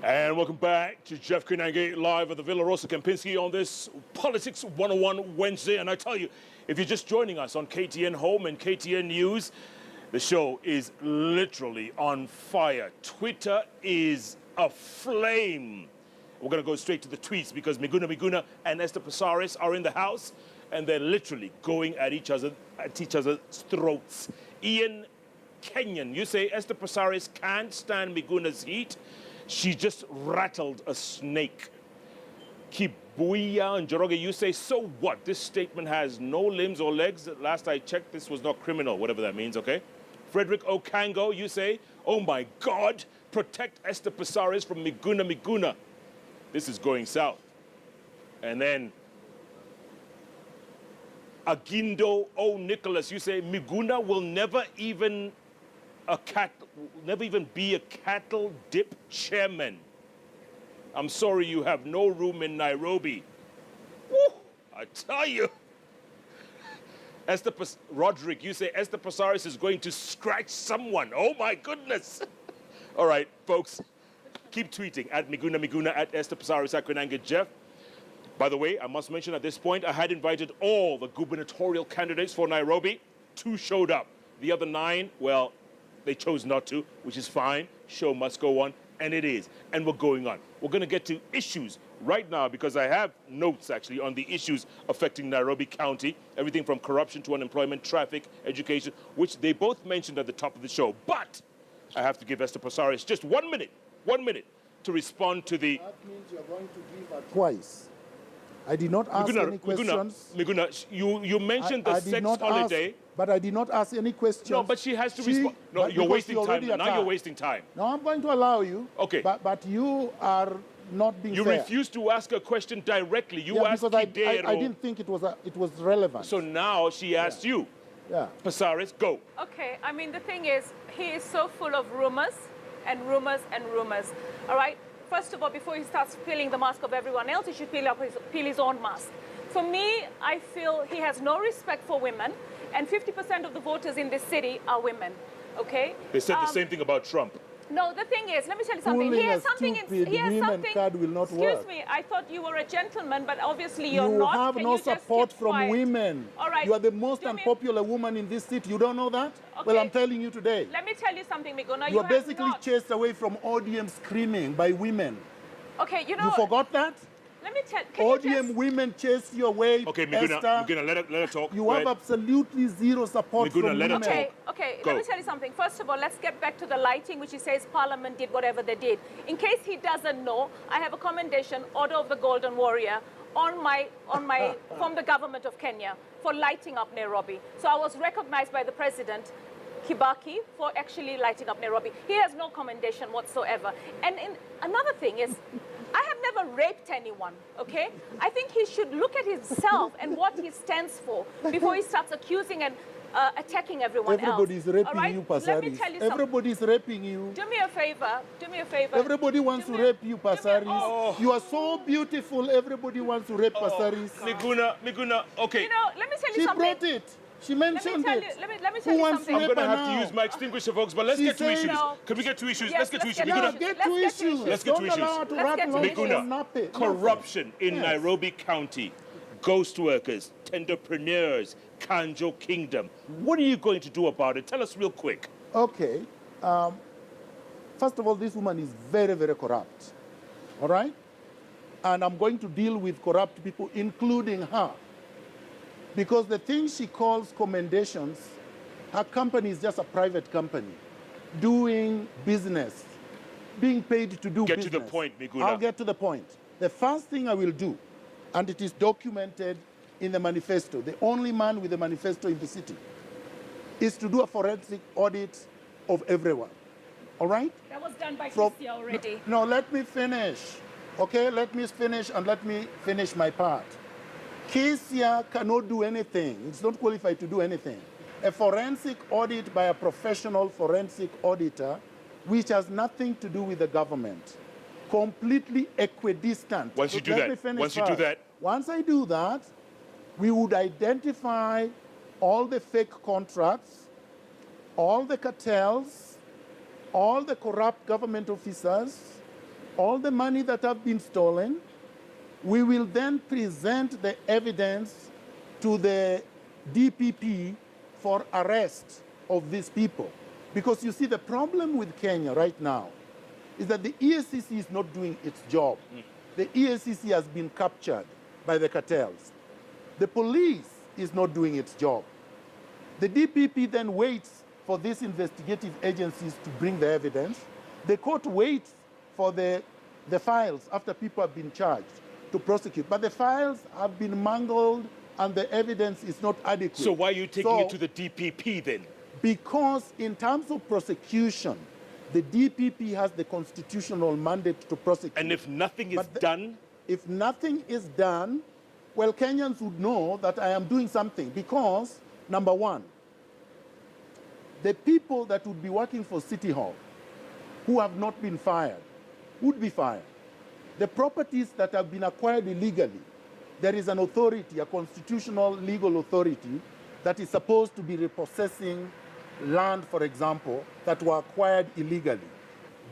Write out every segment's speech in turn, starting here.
And welcome back to Jeff Koinange live at the Villa Rosa Kempinski on this Politics 101 Wednesday. And I tell you, if you're just joining us on KTN Home and KTN News, the show is literally on fire. Twitter is aflame. We're going to go straight to the tweets because Miguna Miguna and Esther Passaris are in the house and they're literally going at each other's throats. Ian Kenyon, you say Esther Passaris can't stand Miguna's heat. She just rattled a snake. Kibuya and Joroge, you say, so what? This statement has no limbs or legs. Last I checked, this was not criminal, whatever that means, okay? Frederick Okango, you say, oh my God, protect Esther Passaris from Miguna Miguna. This is going south. And then Agindo O. Nicholas, you say, Miguna will never even be a cattle dip chairman. I'm sorry you have no room in Nairobi. Woo, I tell you. Roderick, you say Esther Passaris is going to scratch someone. Oh my goodness. All right, folks, keep tweeting at Miguna Miguna, at Esther Passaris, at Koinange Jeff. By the way, I must mention at this point, I had invited all the gubernatorial candidates for Nairobi. 2 showed up. The other 9, well, they chose not to, which is fine. Show must go on, and it is. And we're going on. We're going to get to issues right now because I have notes, actually, on the issues affecting Nairobi County. Everything from corruption to unemployment, traffic, education, which they both mentioned at the top of the show. But I have to give Esther Passaris just 1 minute to respond to the... That means you're going to give her twice. I did not ask any questions. Miguna, you mentioned the sex holiday. But I did not ask any questions. No, but she has to respond. No, you're wasting time. Now you're wasting time. No, I'm going to allow you. Okay. But you are not being fair. You refused to ask a question directly. You asked Kidero. I didn't think it was relevant. So now she asked you. Yeah. Passaris, go. Okay, I mean, the thing is, he is so full of rumors and rumors and rumors. All right? First of all, before he starts peeling the mask of everyone else, he should peel his own mask. For me, I feel he has no respect for women, and 50% of the voters in this city are women, okay? They said the same thing about Trump. No, the thing is, let me tell you something. He has something. Card will not excuse work. me, I thought you were a gentleman, but obviously you're you not. You have Can no you support just from quiet? women. All right. You are the most unpopular woman in this city. You don't know that? Okay. Well, I'm telling you today. Let me tell you something, Miguna. You are basically chased away from ODM screaming by women. Okay, you know. You forgot that? Let me tell ODM women chase you away. Okay, Miguna, let her talk. You have absolutely zero support from women. Okay, let me tell you something. First of all, let's get back to the lighting, which he says Parliament did whatever they did. In case he doesn't know, I have a commendation, Order of the Golden Warrior, from the government of Kenya for lighting up Nairobi. So I was recognized by the president, Kibaki, for actually lighting up Nairobi. He has no commendation whatsoever. And another thing is, I have never raped anyone, okay? I think he should look at himself and what he stands for before he starts accusing and attacking everyone Everybody's else. raping you, Passaris. Let me tell you Everybody's raping you. Do me a favor. Do me a favor. Everybody wants to rape you, Passaris. You are so beautiful. Everybody wants to rape Passaris. Miguna, okay. You know, let me tell you something. She brought it. She mentioned it. Let me tell you something. I'm going to have to use my extinguisher, folks, but let's get to issues. Can we get to issues? Yes, let's get to issues. Let's get to issues. Let's get to issues. Miguna, corruption in Nairobi County, ghost workers, entrepreneurs, Kanjo Kingdom. What are you going to do about it? Tell us real quick. Okay. First of all, this woman is very, very corrupt. All right? And I'm going to deal with corrupt people, including her. Because the thing she calls commendations, her company is just a private company, doing business, being paid to do business. Get to the point, Miguna. I'll get to the point. The first thing I will do, and it is documented in the manifesto, the only man with a manifesto in the city, is to do a forensic audit of everyone. All right? That was done by Christia already. No, let me finish. Okay, let me finish and let me finish my part. Kesia cannot do anything. It's not qualified to do anything. A forensic audit by a professional forensic auditor, which has nothing to do with the government, completely equidistant. Once you do that, once I do that, we would identify all the fake contracts, all the cartels, all the corrupt government officers, all the money that have been stolen. We will then present the evidence to the DPP for arrest of these people. Because you see, the problem with Kenya right now is that the EACC is not doing its job. The EACC has been captured by the cartels. The police is not doing its job. The DPP then waits for these investigative agencies to bring the evidence. The court waits for the files after people have been charged to prosecute. But the files have been mangled and the evidence is not adequate. So why are you taking it to the DPP then? Because in terms of prosecution, the DPP has the constitutional mandate to prosecute. And if nothing is done? If nothing is done, well, Kenyans would know that I am doing something because, number one, the people that would be working for City Hall who have not been fired would be fired. The properties that have been acquired illegally, there is an authority, a constitutional legal authority, that is supposed to be repossessing land, for example, that were acquired illegally.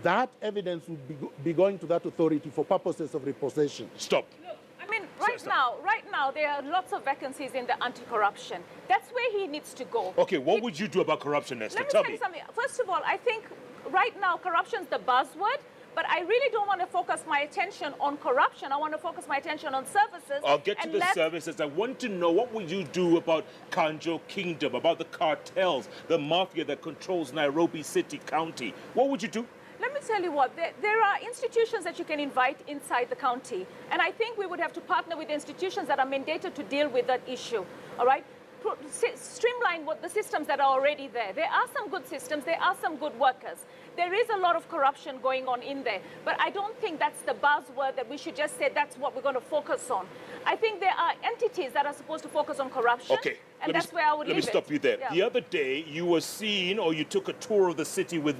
That evidence would be going to that authority for purposes of repossession. Stop. Look, I mean, right now, there are lots of vacancies in the anti-corruption. That's where he needs to go. Okay, what would you do about corruption, Esther? Let me tell you something. First of all, I think right now corruption is the buzzword, but I really don't want to focus my attention on corruption. I want to focus my attention on services. I'll get to the services. I want to know, what would you do about Kanjo Kingdom, about the cartels, the mafia that controls Nairobi City County? What would you do? Let me tell you what, there are institutions that you can invite inside the county. And I think we would have to partner with institutions that are mandated to deal with that issue, all right? Streamline the systems that are already there. There are some good systems, there are some good workers. There is a lot of corruption going on in there, but I don't think that's the buzzword that we should just say that's what we're going to focus on. I think there are entities that are supposed to focus on corruption, okay. And that's where I would leave it. Let me stop you there. Yeah. The other day, you were seen, or you took a tour of the city with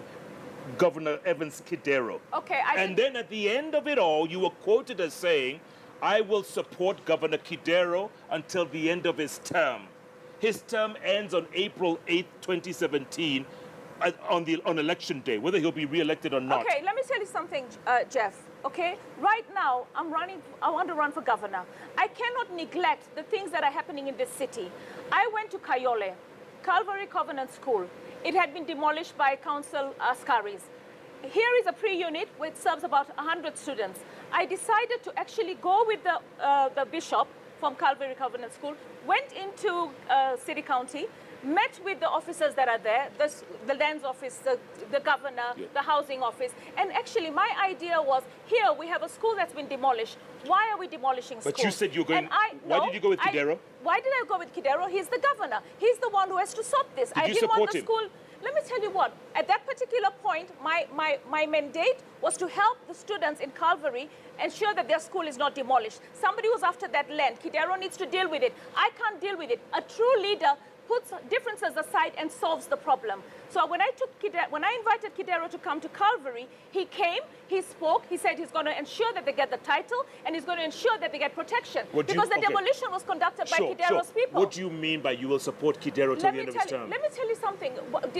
Governor Evans Kidero. Okay. And then at the end of it all, you were quoted as saying, I will support Governor Kidero until the end of his term. His term ends on April 8th, 2017, on election day, whether he'll be re-elected or not. Okay, let me tell you something, Jeff, okay? Right now, I want to run for governor. I cannot neglect the things that are happening in this city. I went to Kayole, Calvary Covenant School. It had been demolished by Council Ascaris. Here is a pre-unit which serves about 100 students. I decided to actually go with the bishop from Calvary Covenant School, went into City County, met with the officers that are there, the lands office, the governor, the housing office, and actually my idea was, here we have a school that's been demolished. Why are we demolishing schools? But you said you were going, why did you go with Kidero? Why did I go with Kidero? He's the governor. He's the one who has to stop this. Did you support him? School. Let me tell you what, at that particular point, my mandate was to help the students in Calvary ensure that their school is not demolished. Somebody was after that land. Kidero needs to deal with it. I can't deal with it. A true leader puts differences aside and solves the problem. So when I invited Kidero to come to Calvary, he came, he spoke, he said he's going to ensure that they get the title and he's going to ensure that they get protection. Because the demolition was conducted by Kidero's people. What do you mean by you will support Kidero till the end of his term? Let me tell you something.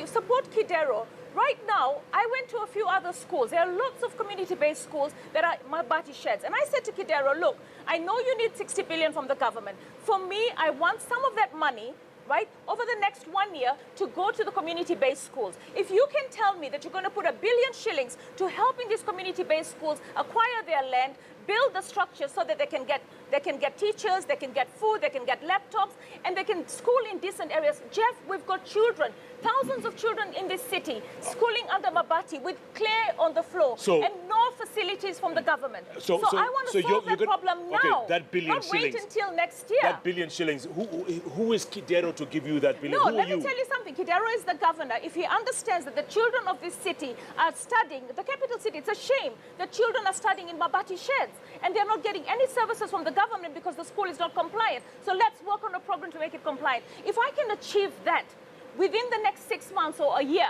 Support Kidero. Right now, I went to a few other schools. There are lots of community-based schools that are Mabati sheds. And I said to Kidero, look, I know you need 60 billion from the government. For me, I want some of that money, right, over the next 1 year to go to the community-based schools. If you can tell me that you're going to put 1 billion shillings to helping these community-based schools acquire their land, build the structure so that they can get teachers, they can get food, they can get laptops, and they can school in decent areas. Jeff, we've got children, thousands of children in this city, schooling under Mabati with clay on the floor, and no facilities from the government. So I want to solve that problem now, okay, that billion not shillings, wait until next year. That billion shillings, who is Kidero to give you that billion? No, let me tell you something. Kidero is the governor. If he understands that the children of this city are studying, the capital city, it's a shame that children are studying in Mabati sheds and they're not getting any services from the government because the school is not compliant. So let's work on a program to make it compliant. If I can achieve that within the next 6 months or a year,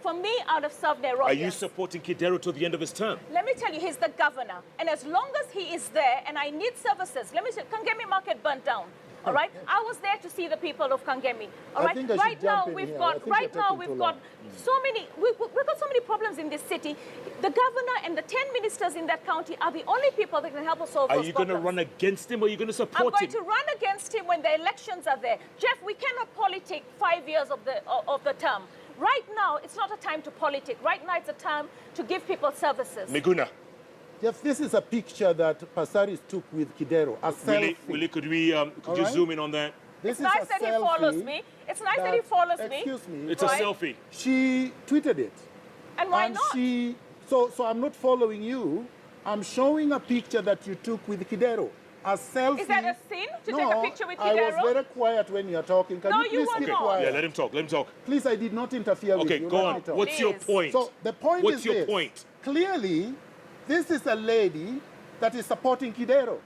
for me, I'd have served Nairobi. Are you supporting Kidero till the end of his term? Let me tell you, he's the governor. And as long as he is there and I need services, let me say, Kangemi Market burnt down. All right, I was there to see the people of Kangemi. All I right, think I should right now jump in we've here. I got think you're taking too long. so many we've got so many problems in this city. The governor and the 10 ministers in that county are the only people that can help us solve Are those you going to problems. run against him or are you going to I'm support going him? to run against him when the elections are there. Jeff, we cannot politic 5 years of the term. Right now, it's not a time to politic. Right now, it's a time to give people services. Miguna, Jeff, this is a picture that Passaris took with Kidero, a selfie. Willie, could All you right? zoom in on that? This It's nice that he follows me. It's nice that he follows me. Excuse me. It's Right. a selfie. She tweeted it. And why and not? So I'm not following you. I'm showing a picture that you took with Kidero. A selfie. Is that a sin to no, take a picture with I was Kidero? very quiet when you're talking. Can No, you you please were keep not. quiet? Yeah, let him talk. Let him talk. Please, I did not interfere with Okay, you. go Let on. me talk. What's your Please. point? So the point What's is your this. point? Clearly, this is a lady that is supporting Kidero.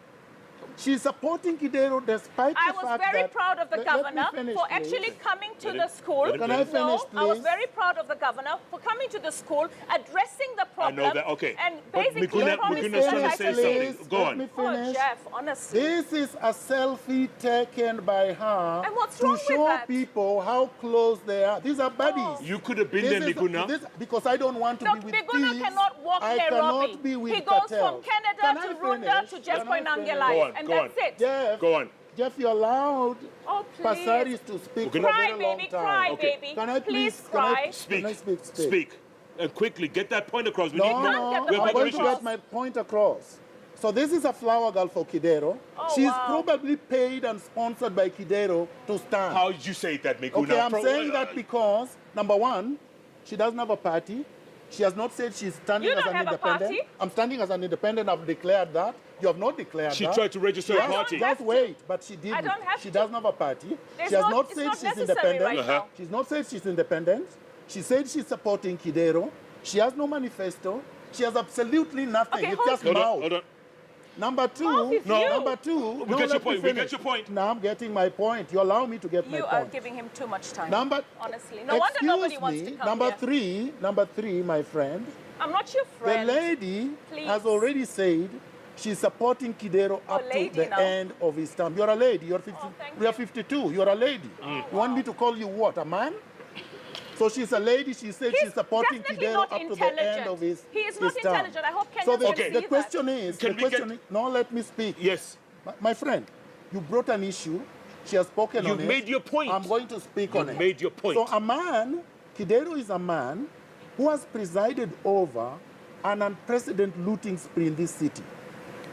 She's supporting Kidero despite I the was fact very that... proud of the Let me governor finish, for please. actually coming to Let the him- school. let him- Can I finish, No, I was please? very proud of the governor for coming to the school, addressing the problem. that, okay. And But basically Miguna- promising Miguna's trying to that I say can something. leave. Go Let on. me Oh, finish. Jeff, honestly. This is a selfie taken by her And what's to wrong with show that? people how close they are. These are buddies. You could have been there, Miguna. Because I don't want to Look, be with Miguna thieves. cannot walk I Nairobi. cannot be with He goes cartels. from Canada Can to I Runda finish? to Can Jeff I finish? Koinange Go life. on, And go that's on. it. Jeff, Go on. Jeff, you allowed Oh, please. Passaris to speak Okay. for a Cry, very long baby, time. cry, Okay. baby. Can I please please cry. Speak. Can I speak? Speak. And quickly, get that point across. We No, need can't more. get the We have I'm point other going to across. get my point across. So this is a flower girl for Kidero. Oh, She's wow. probably paid and sponsored by Kidero to stand. How did you say that, Miguna? Okay, I'm saying that because, number one, she doesn't have a party. She has not said she's standing You as don't an have a independent. party? I'm standing as an independent. I've declared that. You have not declared She that. tried to register a Just- party. Just wait, but she didn't. I don't have she to. doesn't have a party. There's She has not- not it's said not she's necessary independent. right now. She's not said she's independent. She said she's supporting Kidero. She has no manifesto. She has absolutely nothing. Okay, It's hold- just Hold on, mouth. hold on. Number two, Mouth is you. number two. We no, get your let me point, we get finish. your point. Now I'm getting my point. You allow me to get my You point. are giving him too much time. Honestly. No wonder excuse nobody wants me, to come number here. number three, my friend. I'm not your The friend. lady Please. has already said she's supporting Kidero up to lady the now. end of his term. You're a lady. You're 50, thank we are 52. You're a lady. You want me to call you what? A man? So she's a lady. She said He's she's supporting definitely Kidero not up to the intelligent. end of his He is his not term. intelligent. I hope Kenyans So the, can Okay. see the that. question is, Can the we question get- is, no, let me speak. Yes. My friend, you brought an issue. She has spoken You've on it. made your point. I'm going to speak on You've it. made your point. So a man, Kidero is a man who has presided over an unprecedented looting spree in this city.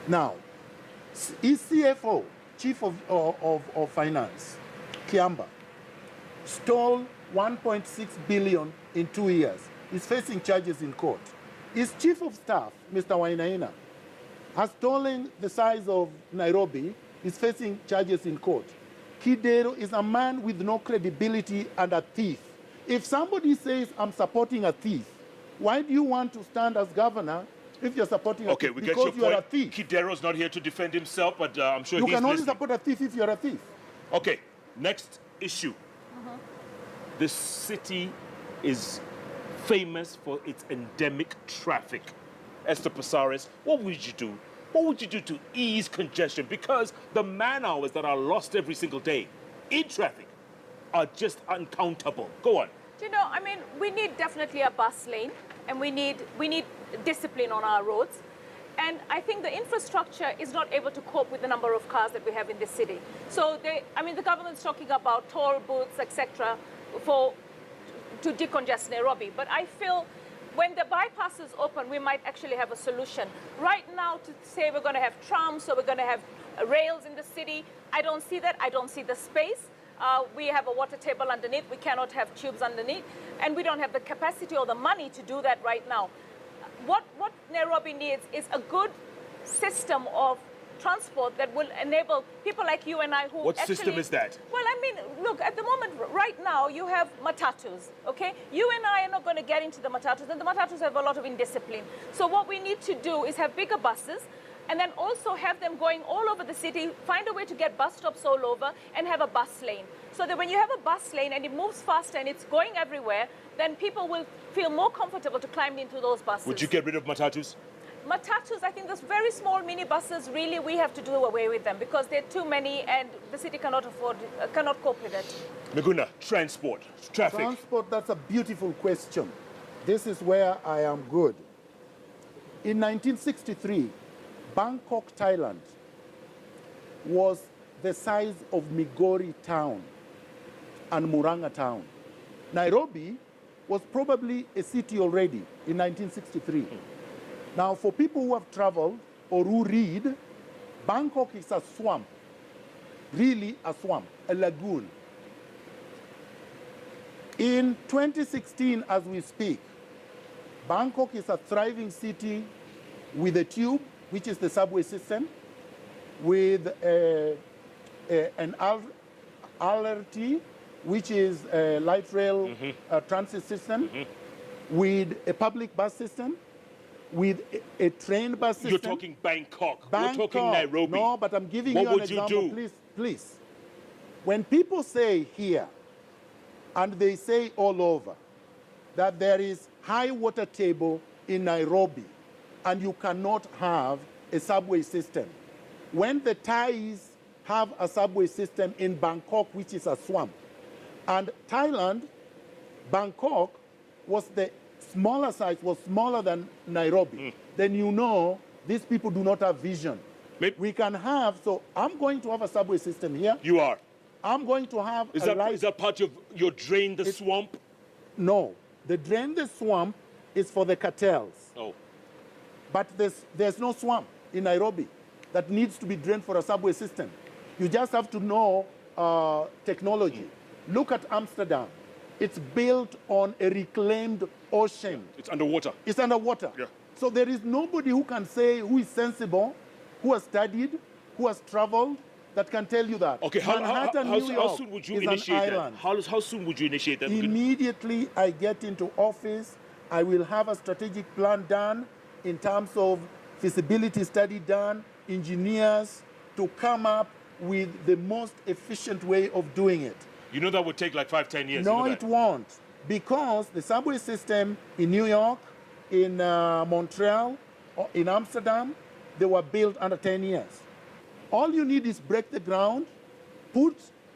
Now, his CFO, Chief of Finance, Kiamba, stole 1.6 billion in 2 years. He's facing charges in court. His Chief of Staff, Mr. Wainaina, has stolen the size of Nairobi. He's facing charges in court. Kidero is a man with no credibility and a thief. If somebody says, I'm supporting a thief, why do you want to stand as governor if you're supporting a Okay, thief? we get Because your you are a point. thief. Kidero's not here to defend himself, but I'm sure You he's can only listening. support a thief if you're a thief. Okay, next issue. This city is famous for its endemic traffic. Esther Passaris, what would you do? What would you do to ease congestion? Because the man hours that are lost every single day in traffic are just uncountable. Go on. Do you know, I mean, we need definitely a bus lane, and we need discipline on our roads. And I think the infrastructure is not able to cope with the number of cars that we have in this city. So the government's talking about toll booths, etc., to decongest Nairobi. But I feel when the bypasses open, we might actually have a solution. Right now, to say we're going to have trams or we're going to have rails in the city, I don't see that. I don't see the space. We have a water table underneath. We cannot have tubes underneath. And we don't have the capacity or the money to do that right now. What Nairobi needs is a good system of transport that will enable people like you and I who What actually... system is that? Well, I mean, look, at the moment, right now, you have matatus, okay? You and I are not going to get into the matatus, and the matatus have a lot of indiscipline. So what we need to do is have bigger buses, and then also have them going all over the city, find a way to get bus stops all over, and have a bus lane. So that when you have a bus lane and it moves faster and it's going everywhere, then people will feel more comfortable to climb into those buses. Would you get rid of matatus? Matatus, I think those very small minibuses, really, we have to do away with them because there are too many and the city cannot afford, cannot cope with it. Miguna, transport, traffic. Transport, that's a beautiful question. This is where I am good. In 1963, Bangkok, Thailand was the size of Migori town and Muranga town. Nairobi was probably a city already in 1963. Now, for people who have traveled or who read, Bangkok is a swamp, really a swamp, a lagoon. In 2016, as we speak, Bangkok is a thriving city with a tube, which is the subway system, with an LRT, which is a light rail transit system, with a public bus system, with a train bus system. You're talking Bangkok. We're talking Nairobi. No, but I'm giving What you an would you example. do? Please, please. When people say here, and they say all over, that there is high water table in Nairobi, and you cannot have a subway system. When the Thais have a subway system in Bangkok, which is a swamp, and Thailand, Bangkok was the smaller size, was smaller than Nairobi, then you know these people do not have vision. We can have, so I'm going to have a subway system here. You are. I'm going to have Is a that part of your drain the swamp? No, the drain the swamp is for the cartels. Oh. But there's no swamp in Nairobi that needs to be drained for a subway system. You just have to know technology. Look at Amsterdam. It's built on a reclaimed ocean. It's underwater. It's underwater. Yeah. So there is nobody who can say, who is sensible, who has studied, who has traveled, that can tell you that. Okay, how soon would you initiate that? How soon would you initiate that? Immediately I get into office, I will have a strategic plan done in terms of feasibility study done, engineers to come up with the most efficient way of doing it. You know that would take like 5-10 years. No, you know it won't. Because the subway system in New York, in Montreal, or in Amsterdam, they were built under 10 years. All you need is break the ground,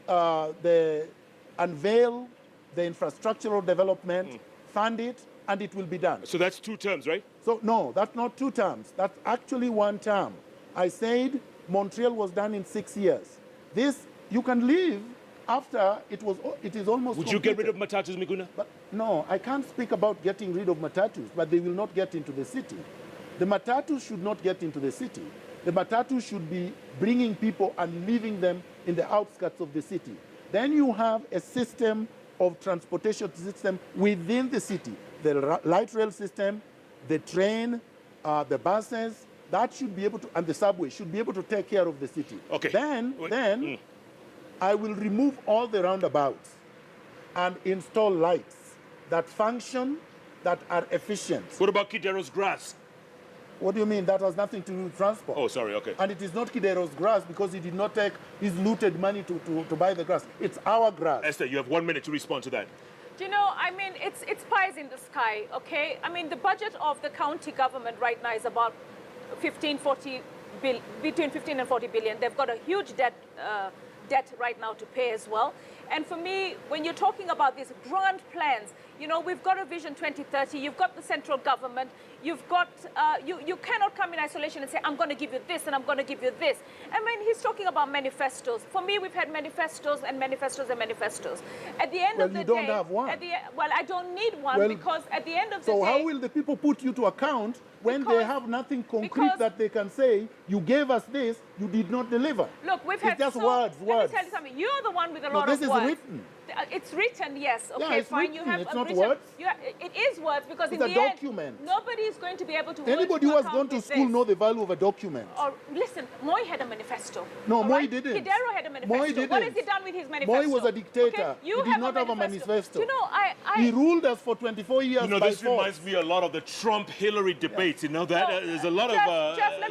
unveil the infrastructural development, fund it, and it will be done. So that's 2 terms, right? So no, that's not 2 terms. That's actually 1 term. I said Montreal was done in 6 years. This, you can leave after it is almost Would completed. you get rid of Matatus, Miguna? But no, I can't speak about getting rid of Matatus, but they will not get into the city. The Matatus should not get into the city. The Matatus should be bringing people and leaving them in the outskirts of the city. Then you have a system of transportation system within the city. The light rail system, the train, the buses, that should be able to, and the subway should be able to take care of the city. Okay. Then I will remove all the roundabouts and install lights that function, that are efficient. What about Kidero's grass? What do you mean? That has nothing to do with transport. Oh, sorry, okay. And it is not Kidero's grass because he did not take his looted money to buy the grass. It's our grass. Esther, you have 1 minute to respond to that. Do you know, I mean, it's pies in the sky, okay? I mean, the budget of the county government right now is about between 15 and 40 billion. They've got a huge debt right now to pay as well. And for me, when you're talking about these grand plans, you know, we've got a Vision 2030, you've got the central government, you've got, you cannot come in isolation and say, I'm going to give you this and I'm going to give you this. I mean, he's talking about manifestos. For me, we've had manifestos and manifestos and manifestos. At the end of the day... Well, you don't have one. Well, I don't need one because at the end of the day... So how will the people put you to account when they have nothing concrete that they can say, you gave us this, you did not deliver? Look, we've had just words. Let me tell you something. You're the one with a lot of words. This is written. It's written, yes. Okay, yeah, it's fine. Written. You have it's not written, words. It is words because it's in a the document. end, nobody is going to be able to. Anybody who has gone to school know the value of a document. Or listen, Moi had a manifesto. No, Moi didn't. Kidero had a manifesto. Moi didn't. What has he done with his manifesto? Moi was a dictator. Okay? He did not have a manifesto. You know, he ruled us for 24 years. You know, this reminds me a lot of the Trump-Hillary debates. You know that there's a lot of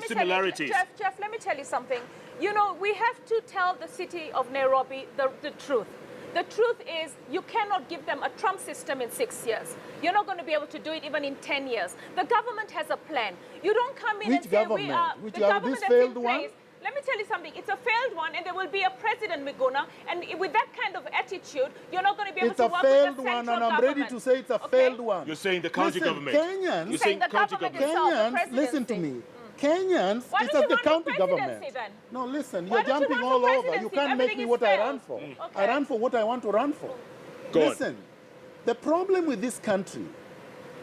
similarity. Jeff, let me tell you something. You know, we have to tell the city of Nairobi the truth. The truth is, you cannot give them a Trump system in 6 years. You're not going to be able to do it even in 10 years. The government has a plan. You don't come in Which and say, government? we are... Which the government? government This that's failed in one? place. Let me tell you something. It's a failed one, and there will be a president, Miguna. And with that kind of attitude, you're not going to be able It's to a work with the failed central one, and I'm government. ready to say it's a Okay? failed one. You're saying the county Listen, government. Kenyans, You're saying the county government government. itself. Kenyans, listen to me. Kenyans, Why it's don't at you the run for county government. presidency then? No, listen, Why you're don't you jumping run for all over. You presidency? can't make me Everything what is I failed. run for. Okay. I run for what I want to run for. Go on. Listen, the problem with this country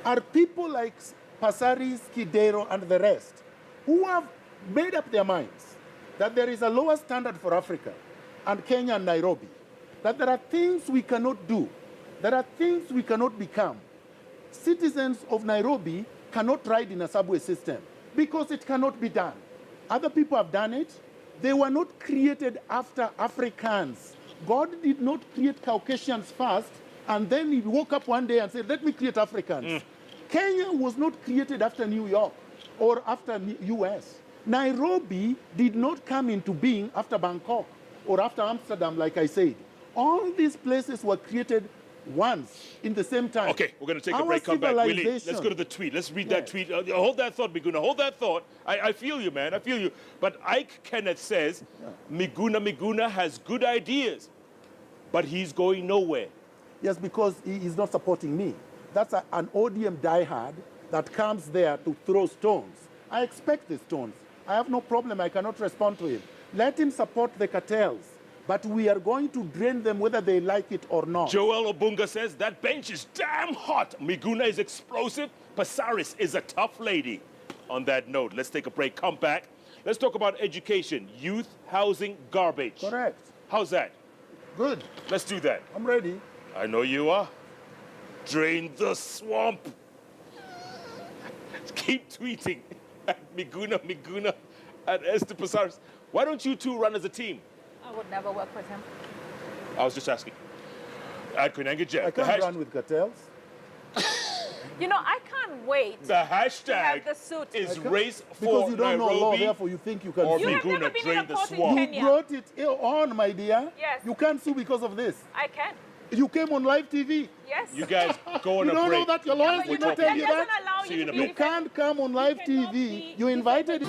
are people like Passaris, Kidero, and the rest who have made up their minds that there is a lower standard for Africa and Kenya and Nairobi, that there are things we cannot do, there are things we cannot become. Citizens of Nairobi cannot ride in a subway system because it cannot be done. Other people have done it. They were not created after Africans. God did not create Caucasians first, and then he woke up one day and said, let me create Africans. Kenya was not created after New York or after US. Nairobi did not come into being after Bangkok or after Amsterdam, like I said. All these places were created once in the same time. Okay, we're going to take a Our break, come back. Willie, civilization- let's go to the tweet. Let's read that Yes. tweet. Hold that thought, Miguna. Hold that thought. I feel you, man. I feel you. But Ike Kenneth says, Miguna Miguna has good ideas, but he's going nowhere. Yes, because he is not supporting me. That's an ODM diehard that comes there to throw stones. I expect the stones. I have no problem. I cannot respond to him. Let him support the cartels, but we are going to drain them whether they like it or not. Joel Obunga says, that bench is damn hot. Miguna is explosive. Passaris is a tough lady. On that note, let's take a break, come back. Let's talk about education, youth, housing, garbage. Correct. How's that? Good. Let's do that. I'm ready. I know you are. Drain the swamp. Keep tweeting at Miguna Miguna at Esther Passaris. Why don't you two run as a team? I would never work with him. I was just asking. At Koinange Jeff. I can't run with cartels. You know, I can't wait. The hashtag have the suit. is I can't- race for Because you don't know law, Nairobi. therefore you think you can or sue. You have Miguna never been in drain a the court in swamp. You Kenya. brought it on, my dear. Yes. You can't sue because of this. I can. You came on live TV. Yes. You guys go on You a don't break. know that your Yeah, lawyers but did you not don't- tell you that that? doesn't allow See you you in to a be You bit. can't come on live cannot TV. be You invited.